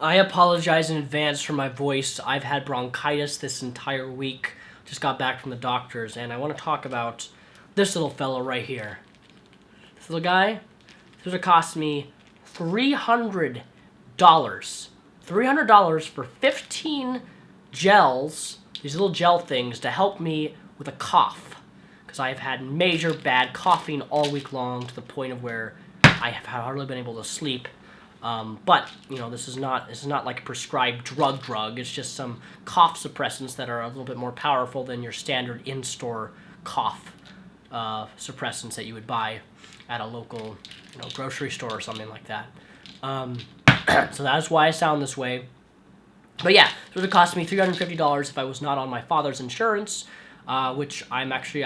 I apologize in advance for my voice. I've had bronchitis this entire week. Just got back from the doctors, and I want to talk about this little fellow right here. This little guy, this would have cost me $300. $300 for 15 gels, these little gel things, to help me with a cough. Because I have had major bad coughing all week long to the point of where I have hardly been able to sleep. But you know, this is not like a prescribed drug. It's just some cough suppressants that are a little bit more powerful than your standard in-store cough suppressants that you would buy at a local, grocery store or something like that. So that's why I sound this way. But yeah, it would have cost me $350 if I was not on my father's insurance, which I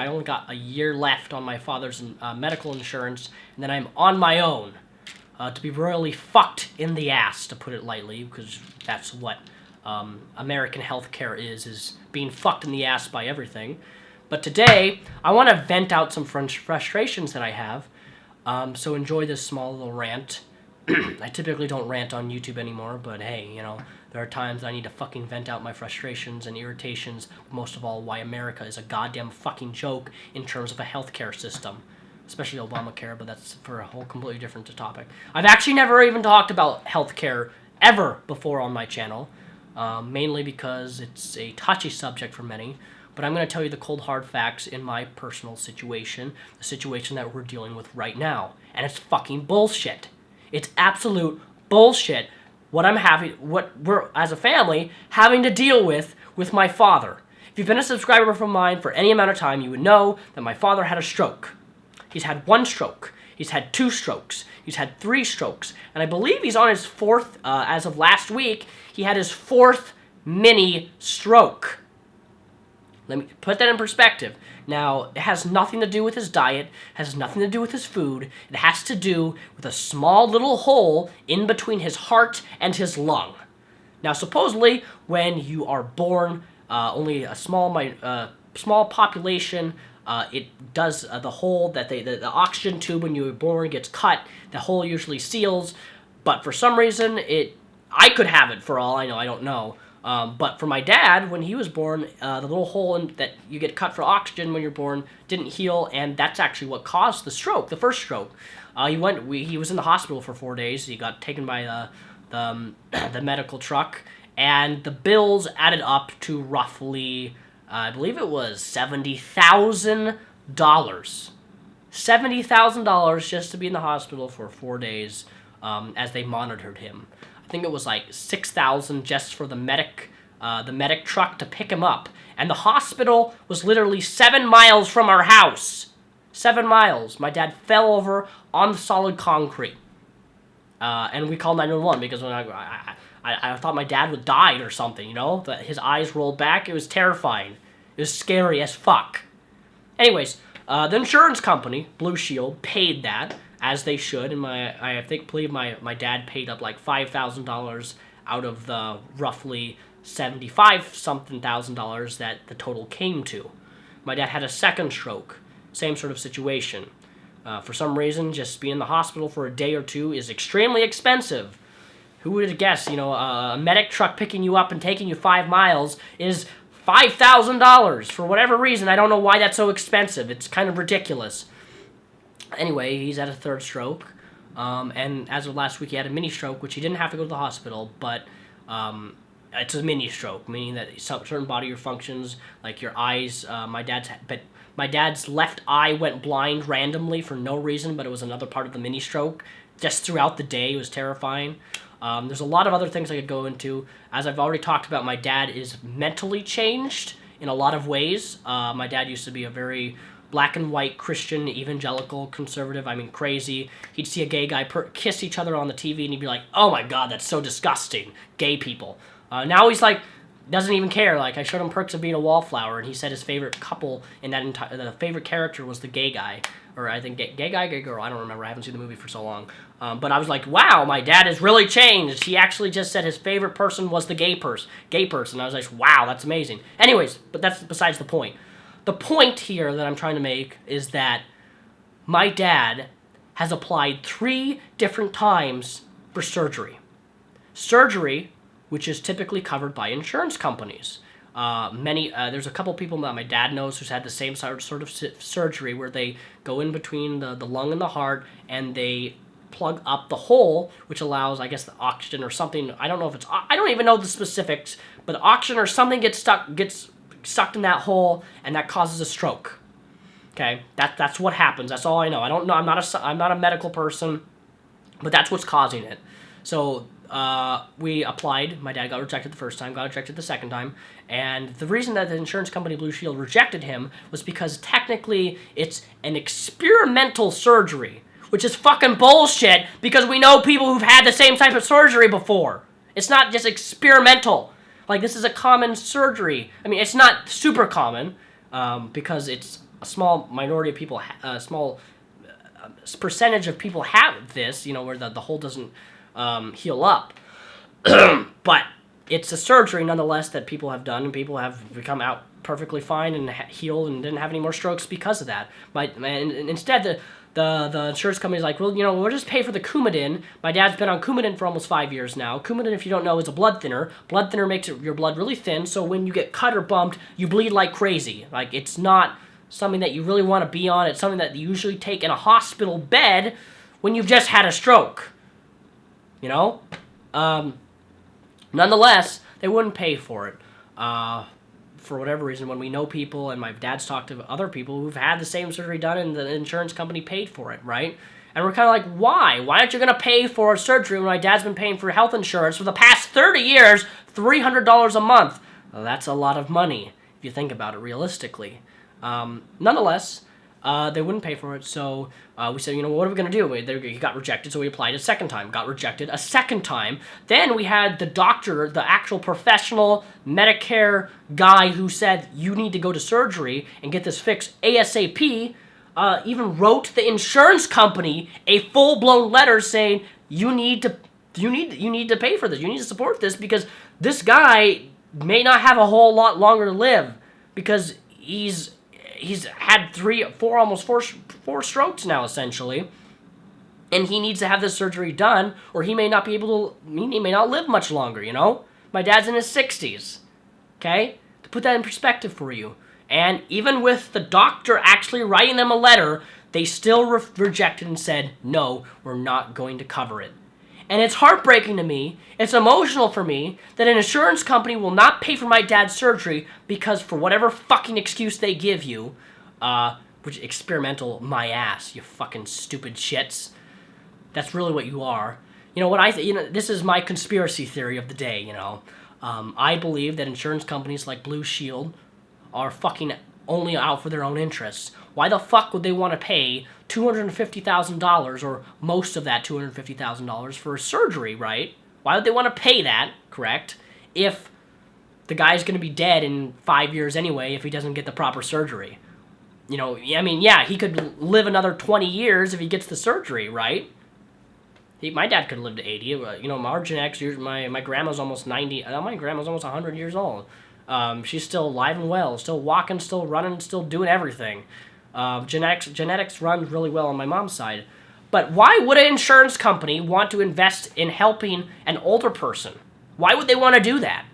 only got a year left on my father's medical insurance, and then I'm on my own. To be royally fucked in the ass, to put it lightly, because that's what American healthcare is being fucked in the ass by everything. But today, I want to vent out some frustrations that I have, so enjoy this small little rant. I typically don't rant on YouTube anymore, but hey, there are times I need to fucking vent out my frustrations and irritations, most of all, why America is a goddamn fucking joke in terms of a healthcare system. Especially Obamacare, but that's for a whole completely different topic. I've actually never even talked about healthcare ever before on my channel, mainly because it's a touchy subject for many, but I'm going to tell you the cold hard facts in my personal situation, the situation that we're dealing with right now, and it's fucking bullshit. It's absolute bullshit what we're, as a family, having to deal with my father. If you've been a subscriber from mine for any amount of time, you would know that my father had a stroke. He's had 1 stroke. He's had 2 strokes. He's had 3 strokes. And I believe he's on his 4th, as of last week, he had his 4th mini stroke. Let me put that in perspective. Now, it has nothing to do with his diet, has nothing to do with his food. It has to do with a small little hole in between his heart and his lung. Now, supposedly, when you are born, only a small population, it does the hole that the oxygen tube when you were born gets cut. The hole usually seals, but for some reason I could have it for all I know. I don't know. But for my dad, when he was born, the little hole that you get cut for oxygen when you're born didn't heal, and that's actually what caused the stroke, the first stroke. He was in the hospital for 4 days. He got taken by the medical truck, and the bills added up to roughly, I believe it was $70,000. $70,000 just to be in the hospital for 4 days as they monitored him. I think it was like $6,000 just for the medic truck to pick him up. And the hospital was literally 7 miles from our house. 7 miles. My dad fell over on the solid concrete. And we called 911 because when I thought my dad would died or something, that his eyes rolled back. It was terrifying. It was scary as fuck. Anyways, the insurance company, Blue Shield, paid that, as they should, and I believe my dad paid up like $5,000 out of the roughly $75-something thousand that the total came to. My dad had a second stroke, same sort of situation. For some reason, just being in the hospital for a day or two is extremely expensive. Who would have guessed, a medic truck picking you up and taking you 5 miles is $5,000 for whatever reason. I don't know why that's so expensive. It's kind of ridiculous. Anyway, he's had a 3rd stroke, and as of last week, he had a mini stroke, which he didn't have to go to the hospital, but it's a mini stroke, meaning that certain body functions, like your eyes, my dad's left eye went blind randomly for no reason, but it was another part of the mini stroke. Just throughout the day, it was terrifying. There's a lot of other things I could go into. As I've already talked about, my dad is mentally changed in a lot of ways. My dad used to be a very black and white Christian, evangelical, conservative, crazy. He'd see a gay guy kiss each other on the TV, and he'd be like, oh my god, that's so disgusting, gay people. Now he's like, doesn't even care. Like, I showed him Perks of Being a Wallflower, and he said his favorite couple in that the favorite character was the gay guy. Or I think gay guy, gay girl, I don't remember, I haven't seen the movie for so long. But I was like, wow, my dad has really changed. He actually just said his favorite person was the gay person. I was like, wow, that's amazing. Anyways, but that's besides the point. The point here that I'm trying to make is that my dad has applied 3 different times for surgery. surgery, which is typically covered by insurance companies. There's a couple people that my dad knows who's had the same sort of surgery where they go in between the lung and the heart and they plug up the hole, which allows, I guess, the oxygen or something. I don't know if it's, I don't even know the specifics, but oxygen or something gets sucked in that hole, and that causes a stroke. Okay, that's what happens. That's all I know. I don't know. I'm not a medical person, but that's what's causing it. So we applied. My dad got rejected the first time, got rejected the second time, and the reason that the insurance company Blue Shield rejected him was because technically it's an experimental surgery, which is fucking bullshit because we know people who've had the same type of surgery before. It's not just experimental. Like, this is a common surgery. I mean, it's not super common because it's a small minority of people, small percentage of people have this, where the hole doesn't heal up. But it's a surgery nonetheless that people have done, and people have become out perfectly fine and healed and didn't have any more strokes because of that. Instead, the insurance company's like, well, we'll just pay for the Coumadin. My dad's been on Coumadin for almost 5 years now. Coumadin, if you don't know, is a blood thinner. Blood thinner makes your blood really thin, so when you get cut or bumped, you bleed like crazy. Like, it's not something that you really want to be on. It's something that you usually take in a hospital bed when you've just had a stroke. Nonetheless, they wouldn't pay for it. For whatever reason, when we know people, and my dad's talked to other people who've had the same surgery done and the insurance company paid for it, right? And we're kind of like, why? Why aren't you going to pay for a surgery when my dad's been paying for health insurance for the past 30 years, $300 a month? Well, that's a lot of money, if you think about it realistically. Nonetheless, they wouldn't pay for it, so we said, what are we going to do? He got rejected, so we applied a second time. Got rejected a second time. Then we had the doctor, the actual professional Medicare guy who said, you need to go to surgery and get this fixed ASAP, even wrote the insurance company a full-blown letter saying, you need to pay for this. You need to support this because this guy may not have a whole lot longer to live because he's had almost four strokes now, essentially, and he needs to have this surgery done, or he may not live much longer, My dad's in his 60s, okay? To put that in perspective for you. And even with the doctor actually writing them a letter, they still rejected and said, no, we're not going to cover it. And it's heartbreaking to me, it's emotional for me, that an insurance company will not pay for my dad's surgery because for whatever fucking excuse they give you, which experimental my ass, you fucking stupid shits. That's really what you are. This is my conspiracy theory of the day, I believe that insurance companies like Blue Shield are fucking only out for their own interests. Why the fuck would they want to pay $250,000 or most of that $250,000 for a surgery, right? Why would they want to pay that, correct, if the guy's going to be dead in 5 years anyway if he doesn't get the proper surgery? He could live another 20 years if he gets the surgery, right? My dad could live to 80. Our genetics, my grandma's almost 90. My grandma's almost 100 years old. She's still alive and well, still walking, still running, still doing everything. Genetics runs really well on my mom's side. But why would an insurance company want to invest in helping an older person? Why would they want to do that?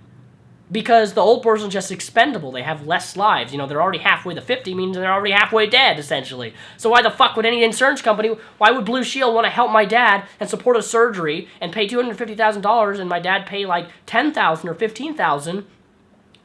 Because the old person's just expendable. They have less lives. They're already halfway to 50, means they're already halfway dead, essentially. So why the fuck would any insurance company, why would Blue Shield want to help my dad and support a surgery and pay $250,000 and my dad pay like $10,000 or $15,000?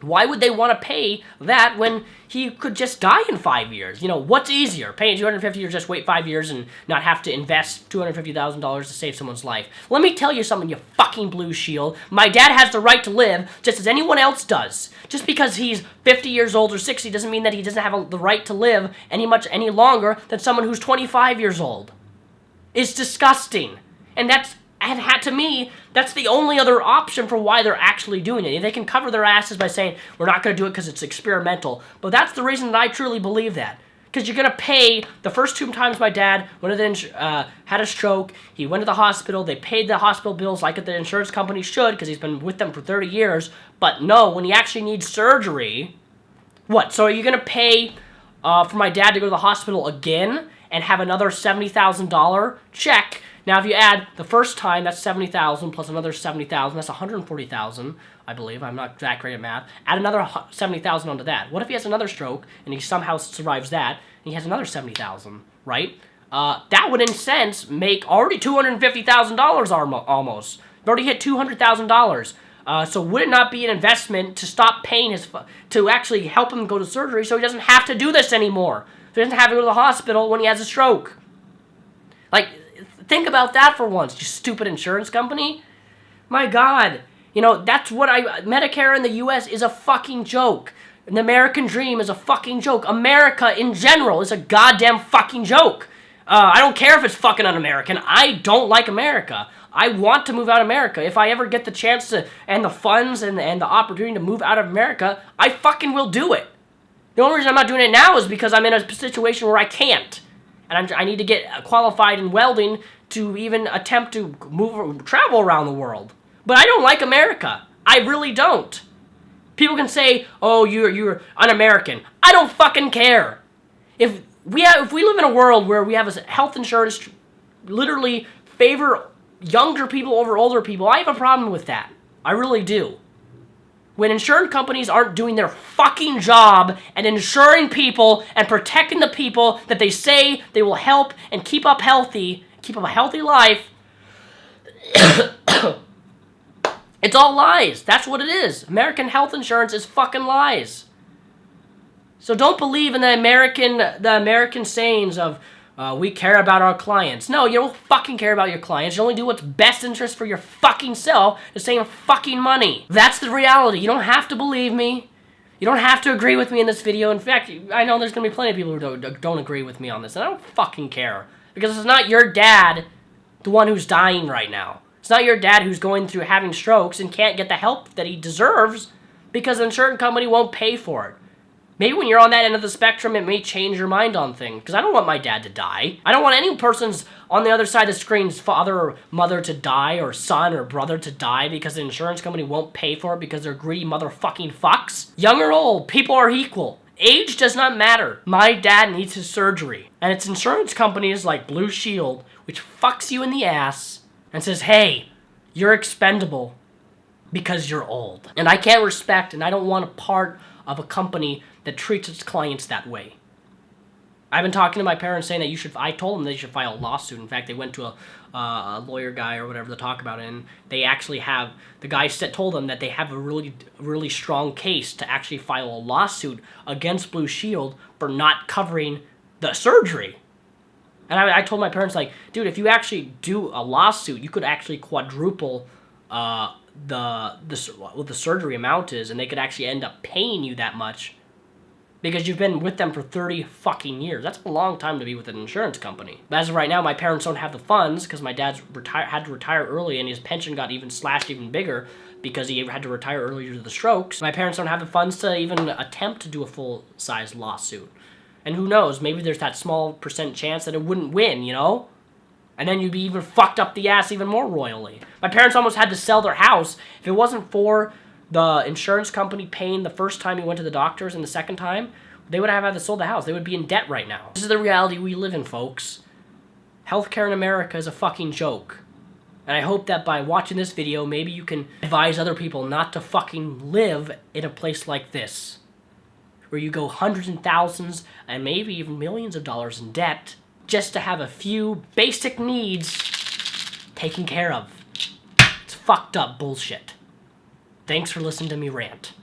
Why would they want to pay that when he could just die in 5 years? What's easier, paying $250,000 or just wait 5 years and not have to invest $250,000 to save someone's life? Let me tell you something, you fucking Blue Shield. My dad has the right to live just as anyone else does. Just because he's 50 years old or 60 doesn't mean that he doesn't have the right to live any longer than someone who's 25 years old. It's disgusting. And to me, that's the only other option for why they're actually doing it. They can cover their asses by saying, we're not going to do it because it's experimental. But that's the reason that I truly believe that. Because you're going to pay, the first 2 times my dad had a stroke, he went to the hospital, they paid the hospital bills like the insurance company should, because he's been with them for 30 years. But no, when he actually needs surgery, what? So are you going to pay for my dad to go to the hospital again and have another $70,000 check Now, if you add the first time, that's $70,000 plus another $70,000. That's $140,000, I believe. I'm not that great at math. Add another $70,000 onto that. What if he has another stroke and he somehow survives that and he has another $70,000, right? That would, in a sense, make already $250,000 almost. You've already hit $200,000. So would it not be an investment to stop paying to actually help him go to surgery so he doesn't have to do this anymore? So he doesn't have to go to the hospital when he has a stroke. Like, think about that for once, you stupid insurance company. My God. You know, that's what Medicare in the U.S. is a fucking joke. The American dream is a fucking joke. America in general is a goddamn fucking joke. I don't care if it's fucking un-American. I don't like America. I want to move out of America. If I ever get the chance to, and the funds and the opportunity to move out of America, I fucking will do it. The only reason I'm not doing it now is because I'm in a situation where I can't. And I need to get qualified in welding to even attempt to travel around the world. But I don't like America. I really don't. People can say, oh, you're un-American. I don't fucking care. If we live in a world where we have a health insurance literally favor younger people over older people, I have a problem with that. I really do. When insurance companies aren't doing their fucking job and insuring people and protecting the people that they say they will help and keep up a healthy life, it's all lies. That's what it is. American health insurance is fucking lies. So don't believe in the American sayings of, we care about our clients. No, you don't fucking care about your clients. You only do what's best interest for your fucking self to save fucking money. That's the reality. You don't have to believe me. You don't have to agree with me in this video. In fact, I know there's going to be plenty of people who don't agree with me on this, and I don't fucking care. Because it's not your dad, the one who's dying right now. It's not your dad who's going through having strokes and can't get the help that he deserves because the insurance company won't pay for it. Maybe when you're on that end of the spectrum, it may change your mind on things. Because I don't want my dad to die. I don't want any person's on the other side of the screen's father or mother to die, or son or brother to die because the insurance company won't pay for it because they're greedy motherfucking fucks. Young or old, people are equal. Age does not matter. My dad needs his surgery. And it's insurance companies like Blue Shield, which fucks you in the ass and says, hey, you're expendable because you're old. And I can't respect, and I don't want a part of a company that treats its clients that way. I've been talking to my parents saying that I told them they should file a lawsuit. In fact, they went to a lawyer guy or whatever to talk about it, and they actually the guy told them that they have a really strong case to actually file a lawsuit against Blue Shield for not covering the surgery. And I told my parents, like, dude, if you actually do a lawsuit, you could actually quadruple what the surgery amount is, and they could actually end up paying you that much because you've been with them for 30 fucking years. That's a long time to be with an insurance company. But as of right now, my parents don't have the funds because my dad's had to retire early, and his pension got slashed even bigger because he had to retire early due to the strokes. My parents don't have the funds to even attempt to do a full-size lawsuit. And who knows, maybe there's that small percent chance that it wouldn't win, you know? And then you'd be even fucked up the ass even more royally. My parents almost had to sell their house. If it wasn't for the insurance company paying the first time he went to the doctors and the second time, they would have had to sell the house. They would be in debt right now. This is the reality we live in, folks. Healthcare in America is a fucking joke. And I hope that by watching this video, maybe you can advise other people not to fucking live in a place like this, where you go hundreds and thousands and maybe even millions of dollars in debt just to have a few basic needs taken care of. It's fucked up bullshit. Thanks for listening to me rant.